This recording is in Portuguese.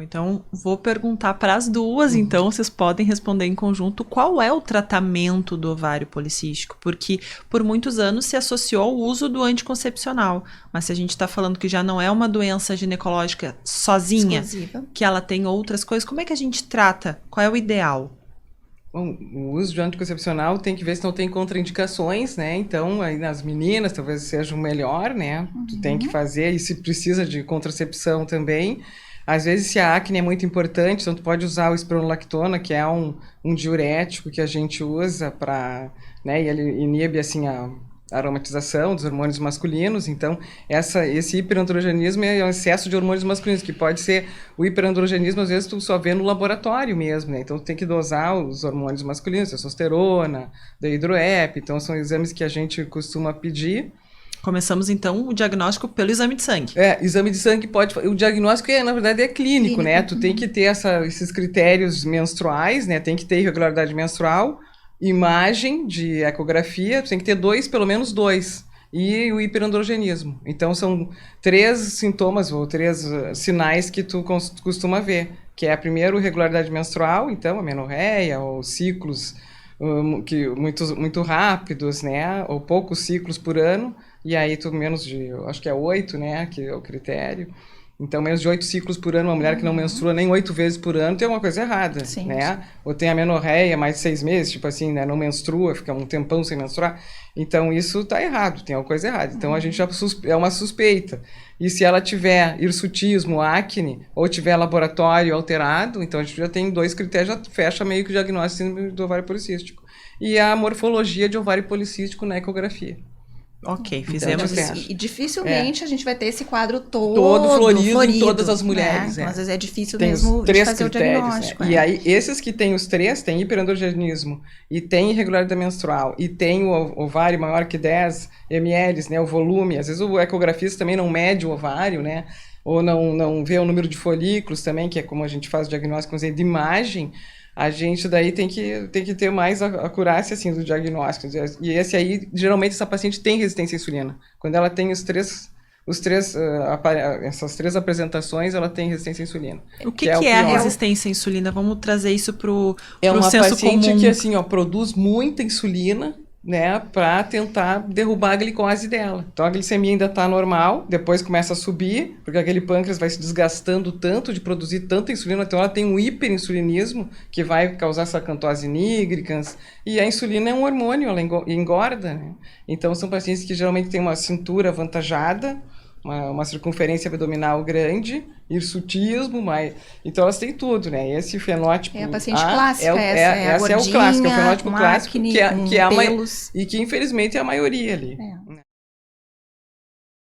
Então, vou perguntar para as duas, então vocês podem responder em conjunto qual é o tratamento do ovário policístico, porque por muitos anos se associou ao uso do anticoncepcional, mas se a gente está falando que já não é uma doença ginecológica sozinha, exclusiva, que ela tem outras coisas, como é que a gente trata? Qual é o ideal? Bom, o uso de anticoncepcional tem que ver se não tem contraindicações, né? Então, aí nas meninas talvez seja o melhor, né? Tu tem que fazer, e se precisa de contracepção também. Às vezes, se a acne é muito importante, então tu pode usar o espironolactona, que é um diurético que a gente usa para, né? E ele inibe, assim, a aromatização dos hormônios masculinos. Então, esse hiperandrogenismo é um excesso de hormônios masculinos, que pode ser o hiperandrogenismo, às vezes tu só vê no laboratório mesmo, né? Então, tu tem que dosar os hormônios masculinos, testosterona, dihidroep. Então, são exames que a gente costuma pedir. Começamos, então, o diagnóstico pelo exame de sangue. Exame de sangue pode... O diagnóstico, na verdade, é clínico, né? Tu tem que ter esses critérios menstruais, né? Tem que ter irregularidade menstrual, imagem de ecografia, tu tem que ter pelo menos dois, e o hiperandrogenismo. Então, são 3 sintomas, ou 3 sinais que tu costuma ver, que é, primeiro, irregularidade menstrual, então, amenorreia, ou ciclos muito rápidos, né? Ou poucos ciclos por ano, e aí tu menos de, acho que é 8, né? Que é o critério. Então, menos de 8 ciclos por ano, uma mulher que não menstrua nem 8 vezes por ano, tem alguma coisa errada, Sim, né? sim. Ou tem amenorreia, mais de 6 meses, tipo assim, né? Não menstrua, fica um tempão sem menstruar. Então, isso tá errado, tem alguma coisa errada. Então, a gente já é uma suspeita. E se ela tiver hirsutismo, acne, ou tiver laboratório alterado, então a gente já tem 2 critérios, já fecha meio que o diagnóstico do ovário policístico. E a morfologia de ovário policístico na ecografia. Ok, fizemos Então, isso. E dificilmente a gente vai ter esse quadro todo florido em todas as mulheres. Né? Então, às vezes é difícil tem mesmo os 3 de fazer critérios, o diagnóstico. né? E aí, esses que têm os 3, tem hiperandrogenismo, e tem irregularidade menstrual, e tem o ovário maior que 10 ml, né? O volume. Às vezes o ecografista também não mede o ovário, né? Ou não vê o número de folículos também, que é como a gente faz o diagnóstico de imagem. A gente daí tem que ter mais acurácia, assim, do diagnóstico. E esse aí, geralmente, essa paciente tem resistência à insulina. Quando ela tem essas 3 apresentações, ela tem resistência à insulina. O que é a resistência à insulina? Vamos trazer isso pro senso paciente comum. que, assim, produz muita insulina, né, para tentar derrubar a glicose dela. Então, a glicemia ainda está normal, depois começa a subir, porque aquele pâncreas vai se desgastando tanto de produzir tanta insulina, então ela tem um hiperinsulinismo, que vai causar essa acantose nigricans, e a insulina é um hormônio, ela engorda, né? Então, são pacientes que geralmente têm uma cintura avantajada, uma circunferência abdominal grande, hirsutismo, então elas têm tudo, né? Esse fenótipo... É a paciente clássica, esse é o clássico, é o fenótipo clássico, acne, que é pelos. e que infelizmente é a maioria ali.